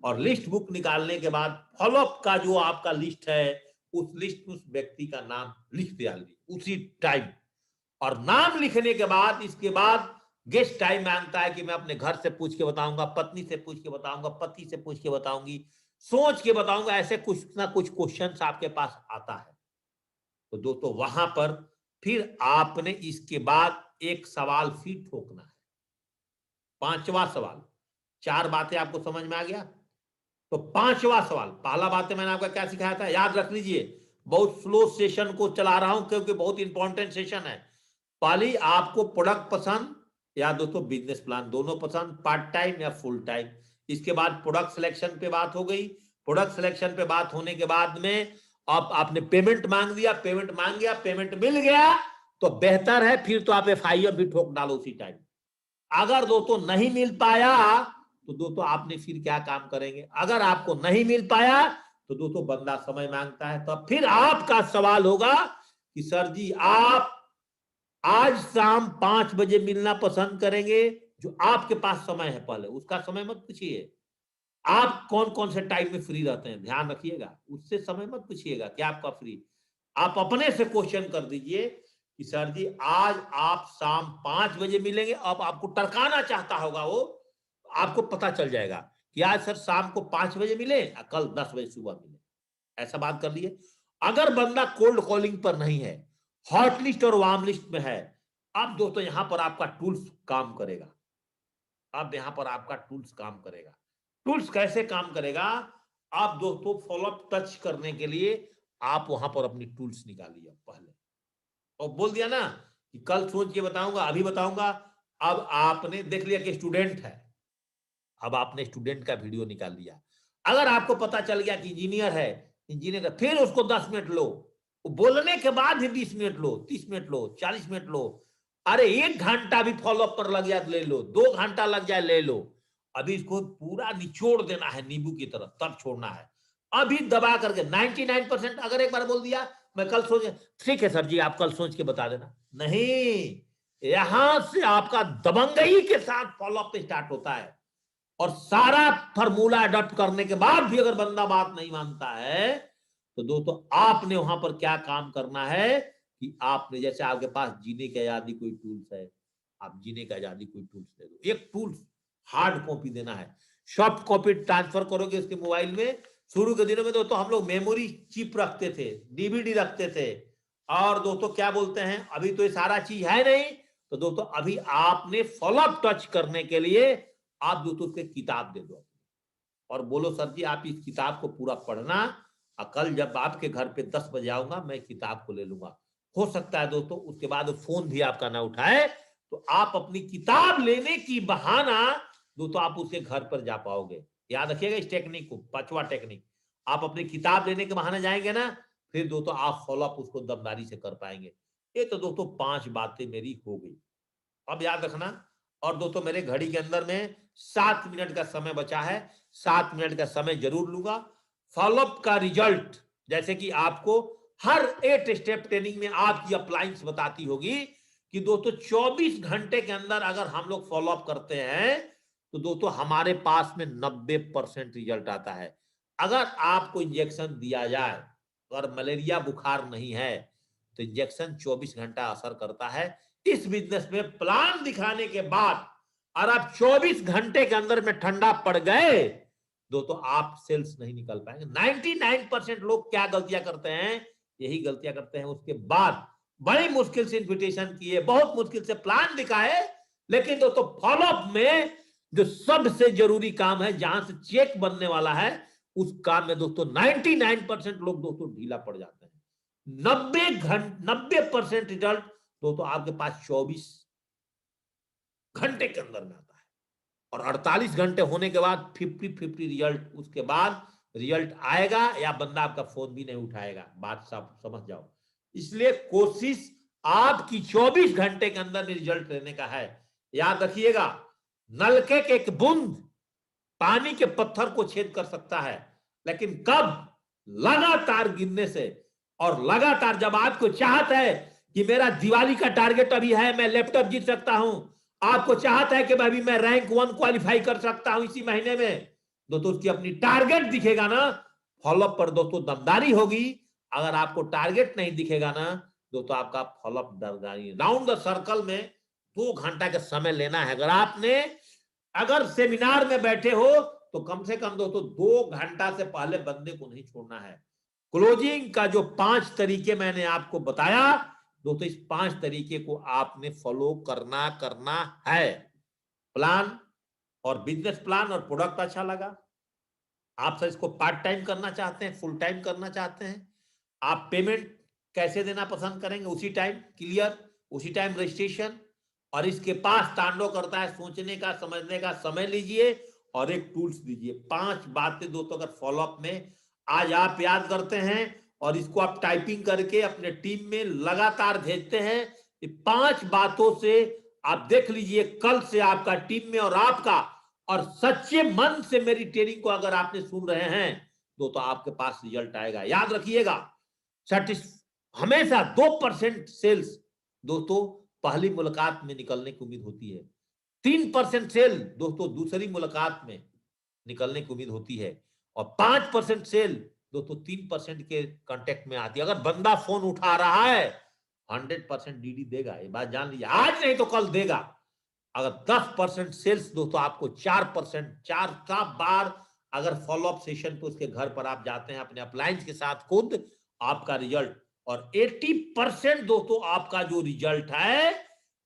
और लिस्ट बुक निकालने के बाद फॉलोअप का जो आपका लिस्ट है उस लिस्ट में उस व्यक्ति का नाम लिख डालिए उसी टाइम। और नाम लिखने के बाद इसके बाद गेस्ट टाइम मांगता है कि मैं अपने घर से पूछ के बताऊंगा, पत्नी से पूछ के बताऊंगा, पति से पूछ के बताऊंगी, सोच के बताऊंगा, ऐसे कुछ ना कुछ क्वेश्चंस आपके पास आता है। तो दोस्तों वहां पर फिर आपने इसके बाद एक सवाल फिर ठोकना है, 5वां सवाल। 4 बातें आपको समझ में आ गया, तो 5वां सवाल, पहला बातें मैंने आपका क्या सिखाया था याद रख लीजिए। बहुत स्लो सेशन को चला रहा हूं क्योंकि बहुत इंपॉर्टेंट सेशन है। पहली, आपको प्रोडक्ट पसंद या दोस्तों बिजनेस प्लान दोनों पसंद, पार्ट टाइम या फुल टाइम। इसके बाद प्रोडक्ट सिलेक्शन पे बात हो गई। प्रोडक्ट सिलेक्शन पे बात होने के बाद में आपने पेमेंट मांग दिया, पेमेंट मांग गया, पेमेंट मिल गया तो बेहतर है, फिर तो आप FIR भी ठोक डालो उसी टाइम। अगर दोस्तों नहीं मिल पाया तो दोस्तों आपने फिर क्या काम करेंगे, अगर आपको नहीं मिल पाया तो दोस्तों बंदा समय मांगता है, तो फिर आपका सवाल होगा कि सर जी आप आज शाम 5 बजे मिलना पसंद करेंगे, जो आपके पास समय है पहले उसका समय मत पूछिए। आप कौन कौन से टाइम में फ्री रहते हैं ध्यान रखिएगा, उससे समय मत पूछिएगा कि आपका फ्री। आप अपने से क्वेश्चन कर दीजिए कि सर जी आज आप शाम 5 बजे मिलेंगे। अब आपको टरकाना चाहता होगा वो, आपको पता चल जाएगा कि आज सर शाम को 5 बजे मिले, कल 10 बजे सुबह मिले, ऐसा बात कर लिए। अगर बंदा कोल्ड कॉलिंग पर नहीं है, हॉट लिस्ट और वार्म लिस्ट में है, अब दोस्तों यहां पर आपका टूल्स काम करेगा। अब यहां पर आपका टूल्स काम करेगा। टूल्स कैसे काम करेगा, आप दोस्तों फॉलोअप टच करने के लिए आप वहां पर अपनी टूल्स निकालिए पहले, और बोल दिया ना कि कल सोच के बताऊंगा, अभी बताऊंगा। अब आपने देख लिया कि स्टूडेंट है, अब आपने स्टूडेंट का वीडियो निकाल लिया। अगर आपको पता चल गया कि इंजीनियर है, इंजीनियर का फिर उसको 10 मिनट लो, बोलने के बाद ही 20 minute low, 30 minute low, 40 minute low. अरे 1 घंटा भी फॉलोअप पर लग जाए ले लो, 2 घंटा लग जाए ले लो। अभी इसको पूरा निचोड़ देना है नींबू की तरह, तब छोड़ना है। अभी दबा करके 99%, अगर एक बार बोल दिया मैं कल सोच, ठीक है सर जी आप कल सोच के बता देना, नहीं, यहां से आपका दबंगई के साथ फॉलोअप स्टार्ट होता है। और सारा फॉर्मूला अडॉप्ट करने के बाद भी अगर बंदा बात नहीं मानता है तो दोस्तों आपने वहां पर क्या काम करना है कि आपने, जैसे आपके पास जीने की आजादी कोई टूल्स है, आप जीने की आजादी कोई टूल्स दे दो। एक टूल्स हार्ड कॉपी देना है, सॉफ्ट कॉपी ट्रांसफर करोगे उसके मोबाइल में। शुरू के दिनों में दोस्तों हम लोग मेमोरी चिप रखते थे, DVD रखते थे, और दोस्तों क्या बोलते हैं अभी तो ये सारा चीज है नहीं। तो दोस्तों अभी आपने फॉलोअप टच करने के लिए आप दोस्तों उसके किताब दे दो और बोलो सर जी आप इस किताब को पूरा पढ़ना, और कल जब आपके घर पे 10 बजे आऊंगा मैं किताब को ले लूंगा। हो सकता है दोस्तों उसके बाद फोन भी आपका ना उठाए, तो आप अपनी किताब लेने की बहाना दोस्तों आप उसके घर पर जा पाओगे। याद रखिएगा इस टेक्निक को, 5वां टेक्निक, आप अपनी किताब लेने के बहाने जाएंगे ना, फिर दोस्तों आप फॉलोअप उसको दमदारी से कर पाएंगे। ये तो दोस्तों 5 बातें मेरी हो गई। अब याद रखना, और दोस्तों मेरे घड़ी के अंदर में 7 मिनट का समय बचा है, 7 मिनट का समय जरूर लूंगा। फॉलोअप का रिजल्ट, जैसे कि आपको हर 8 स्टेप ट्रेनिंग में आपकी अप्लायंस बताती होगी कि दोस्तों 24 घंटे के अंदर अगर हम लोग फॉलो अप करते हैं तो दोस्तों हमारे पास में 90% रिजल्ट आता है। अगर आपको इंजेक्शन दिया जाए, अगर मलेरिया बुखार नहीं है तो इंजेक्शन 24 घंटा असर करता है। इस बिजनेस में प्लान दिखाने के बाद और आप 24 घंटे के अंदर में ठंडा पड़ गए दोस्तों, आप सेल्स नहीं निकल पाएंगे। 99% लोग क्या गलतियां करते हैं, यही गलतियां करते हैं। उसके बाद बड़ी मुश्किल से इन्विटेशन किए, बहुत मुश्किल से प्लान दिखाए, लेकिन दोस्तों फॉलोअप में जो सबसे जरूरी काम है, जहां से चेक बनने वाला है, उस काम में दोस्तों 99% लोग दोस्तों ढीला पड़ जाते हैं। 90% रिजल्ट दोस्तों आपके पास 24 घंटे के अंदर में आता है, और 48 घंटे होने के बाद 50-50 रिजल्ट। उसके बाद रिजल्ट आएगा या बंदा आपका फोन भी नहीं उठाएगा, बात सब समझ जाओ। इसलिए कोशिश आपकी 24 घंटे के अंदर रिजल्ट लेने का है। याद रखिएगा, नलके के एक बूंद पानी के पत्थर को छेद कर सकता है, लेकिन कब? लगातार गिरने से। और लगातार जब आपको चाहत है कि मेरा दिवाली का टारगेट अभी है, मैं लैपटॉप जीत सकता हूं, आपको चाहता है कि अभी मैं रैंक 1 क्वालिफाई कर सकता हूं इसी महीने में, दोस्तों उसकी अपनी टारगेट दिखेगा ना, फॉलोअप पर दोस्तों दमदारी होगी। अगर आपको टारगेट नहीं दिखेगा ना दोस्तों, आपका फॉलोअप दमदारी। राउंड द सर्कल में 2 घंटा का समय लेना है। अगर सेमिनार में बैठे हो तो कम से कम दोस्तों 2 घंटा से पहले बंदे को नहीं छोड़ना है। क्लोजिंग का जो 5 तरीके मैंने आपको बताया दोस्तों, इस 5 तरीके को आपने फॉलो करना है। प्लान और बिजनेस प्लान और प्रोडक्ट अच्छा लगा, आप सब इसको पार्ट टाइम करना चाहते हैं, फुल टाइम करना चाहते हैं, आप पेमेंट कैसे देना पसंद करेंगे, उसी टाइम क्लियर, उसी टाइम रजिस्ट्रेशन, और इसके पास तांडव करता है सोचने का, समझने का समय लीजिए और एक टूल्स दीजिए। 5 बातें दोस्तों अगर फॉलोअप में आज आप याद करते हैं और इसको आप टाइपिंग करके अपने टीम में लगातार भेजते हैं, ये 5 बातों से आप देख लीजिए कल से आपका टीम में और आपका, और सच्चे मन से मेरी ट्रेनिंग को अगर आपने सुन रहे हैं दोस्तों, आपके पास रिजल्ट आएगा। याद रखिएगा, हमेशा 2% सेल्स दोस्तों पहली मुलाकात में निकलने की उम्मीद होती है, 3% सेल दोस्तों दूसरी मुलाकात में निकलने की उम्मीद होती है, और 5% सेल दोस्तों 3% के कांटेक्ट में आती है। अगर बंदा फोन उठा रहा है 100% डीडी देगा, ये बात जान लीजिए, आज नहीं तो कल देगा। अगर 10% सेल्स दोस्तों आपको 4%, 4 बार अगर फॉलोअप सेशन पे उसके घर पर आप जाते हैं अपने अपलायंस के साथ खुद, आपका रिजल्ट, और 80% दोस्तों आपका जो रिजल्ट है,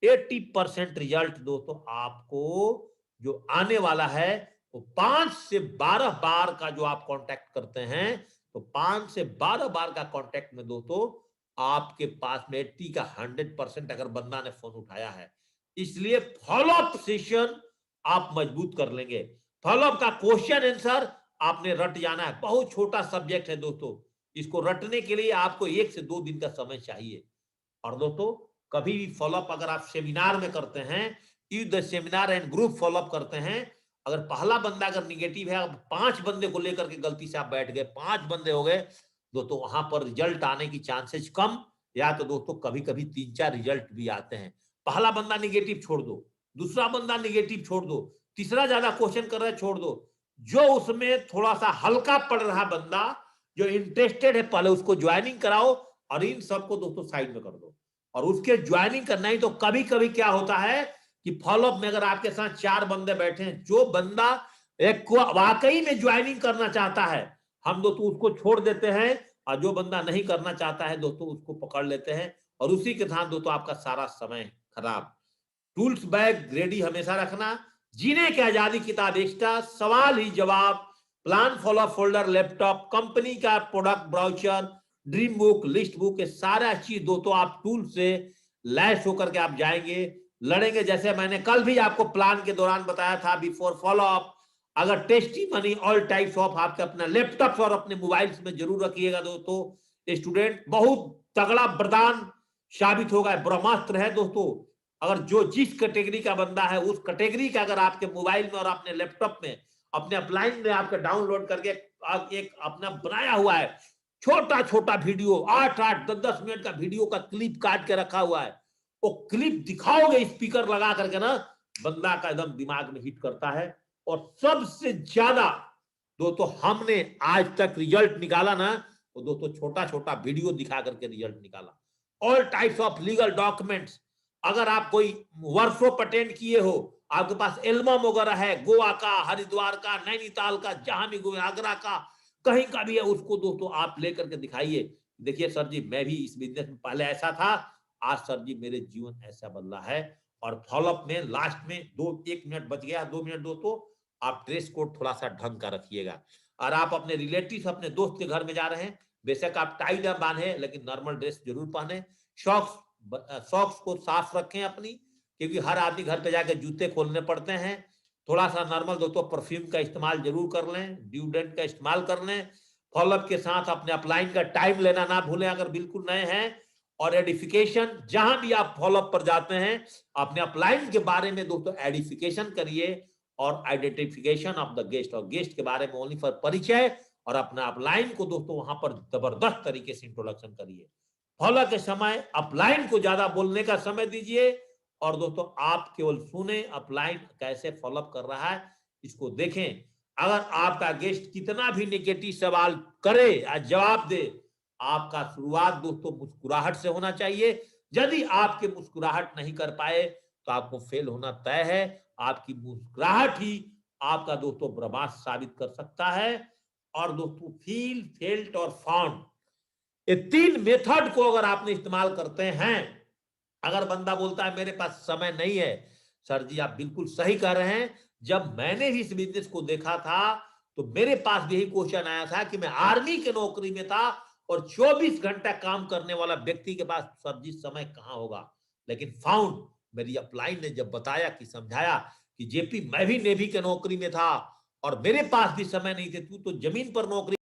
80% रिजल्ट दोस्तों आपको जो आने वाला है वो 5 से 12 बार का जो आप कांटेक्ट करते हैं, तो 5 से 12 बार का कांटेक्ट में दोस्तों आपके पास में 80 का 100% अगर बंदा ने फोन उठाया है। इसलिए फॉलोअप सेशन आप मजबूत कर लेंगे। फॉलोअप का क्वेश्चन आंसर आपने रट जाना है, बहुत छोटा सब्जेक्ट है दोस्तों, इसको रटने के लिए आपको 1 से 2 दिन का समय चाहिए। और दोस्तों कभी भी फॉलोअप अगर आप सेमिनार में करते हैं, the seminar and group follow up करते हैं, अगर पहला बंदा अगर निगेटिव है, 5 बंदे को लेकर के गलती से आप बैठ गए, 5 बंदे हो गए दोस्तों, वहां पर रिजल्ट आने की चांसेस कम, या तो दोस्तों कभी कभी 3-4 रिजल्ट भी आते हैं। पहला बंदा निगेटिव छोड़ दो, दूसरा बंदा निगेटिव छोड़ दो, तीसरा ज्यादा क्वेश्चन कर रहा है छोड़ दो, जो उसमें थोड़ा सा हल्का पड़ रहा बंदा जो इंटरेस्टेड है पहले उसको ज्वाइनिंग कराओ, और इन सबको दोस्तों साइड में कर दो, और उसके ज्वाइनिंग करना ही। तो कभी कभी क्या होता है कि फॉलोअप में अगर आपके साथ 4 बंदे बैठे हैं, जो बंदा एक को वाकई में ज्वाइनिंग करना चाहता है हम दोस्तों उसको छोड़ देते हैं, और जो बंदा नहीं करना चाहता है दोस्तों उसको पकड़ लेते हैं, और उसी के साथ दोस्तों आपका सारा समय खराब। टूल्स बैग रेडी हमेशा रखना, जीने की आजादी किताब एक्स्ट्रा, सवाल ही जवाब, plan follow folder, laptop, company का product brochure, dream book, list book, ये सारा चीज दोस्तों आप टूल से लैस होकर के आप जाएंगे, लड़ेंगे। जैसे मैंने कल भी आपको प्लान के दौरान बताया था, बिफोर फॉलो अप, अगर tasty money all types of आपके अपना लैपटॉप और अपने मोबाइल्स में जरूर रखिएगा दोस्तों। स्टूडेंट बहुत तगड़ा वरदान साबित होगा, ब्रह्मास्त्र है दोस्तों। अगर जो जिस कैटेगरी का बंदा है उस कैटेगरी का अगर आपके मोबाइल में और अपने लैपटॉप में अपने अपलाइन में आपका डाउनलोड करके एक अपना बनाया हुआ है छोटा छोटा वीडियो, 8-8 10-10 मिनट का वीडियो का क्लिप काट के रखा हुआ है, वो क्लिप दिखाओगे स्पीकर लगा करके ना, बंदा का एकदम दिमाग में हिट करता है। और सबसे ज्यादा दोस्तों हमने आज तक रिजल्ट निकाला ना, वो दोस्तों छोटा छोटा वीडियो दिखा करके रिजल्ट निकाला। All types of legal documents, अगर आप कोई वर्कशॉप अटेंड किए हो, आपके पास एल्बम वगैरह है, गोवा का, हरिद्वार का, नैनीताल का, जहां भी घूमे, आगरा का, कहीं का भी है, उसको दोस्तों आप लेकर के दिखाइए। देखिए सर जी, मैं भी इस बिजनेस में पहले ऐसा था, आज सर जी मेरे जीवन ऐसा बदला है। और फॉलोअप में लास्ट में 1 मिनट बच गया, 2 मिनट दोस्तों, आप ड्रेस कोड थोड़ा सा ढंग का रखिएगा। और आप अपने रिलेटिव, अपने दोस्त के घर में जा रहे हैं, बेशक आप टाई ना बांधे, लेकिन नॉर्मल ड्रेस जरूर पहने। सॉक्स को साफ रखें अपनी, क्योंकि हर आदमी घर पे जाके जूते खोलने पड़ते हैं। थोड़ा सा नॉर्मल दोस्तों परफ्यूम का इस्तेमाल जरूर कर लें, ड्यूडेंट का इस्तेमाल कर लें। फॉलोअप के साथ अपने अपलाइन का टाइम लेना ना भूलें अगर बिल्कुल नए हैं। और एडिफिकेशन, जहां भी आप फॉलोअप पर जाते हैं, अपने अपलाइन के बारे में दोस्तों एडिफिकेशन करिए और आइडेंटिफिकेशन ऑफ द गेस्ट, और गेस्ट के बारे में ओनली फॉर परिचय, और अपना अपलाइन को दोस्तों वहां पर जबरदस्त तरीके से इंट्रोडक्शन करिए। फॉलो के समय अपलाइन को ज्यादा बोलने का समय दीजिए, और दोस्तों आप केवल सुने अपलाइन कैसे फॉलोअप कर रहा है, इसको देखें। अगर आपका गेस्ट कितना भी नेगेटिव सवाल करे या जवाब दे, आपका शुरुआत दोस्तों मुस्कुराहट से होना चाहिए। यदि आपके मुस्कुराहट नहीं कर पाए तो आपको फेल होना तय है। आपकी मुस्कुराहट ही आपका दोस्तों बर्बाद साबित कर सकता है। और दोस्तों फील, फेल्ट और फाउंड, ये 3 मेथड को अगर आपने इस्तेमाल करते हैं, अगर बंदा बोलता है मेरे पास समय नहीं है, सर जी आप बिल्कुल सही कह रहे हैं। जब मैंने भी इस बिजनेस को देखा था, तो मेरे पास भी यही क्वेश्चन आया था कि मैं आर्मी के नौकरी में था और 24 घंटा काम करने वाला व्यक्ति के पास सर जी समय कहां होगा। लेकिन फाउंड, मेरी अपलाइन ने जब बताया कि समझाया कि जेपी मैं भी नेवी के नौकरी में था और मेरे पास भी समय नहीं थे, तू तो जमीन पर नौकरी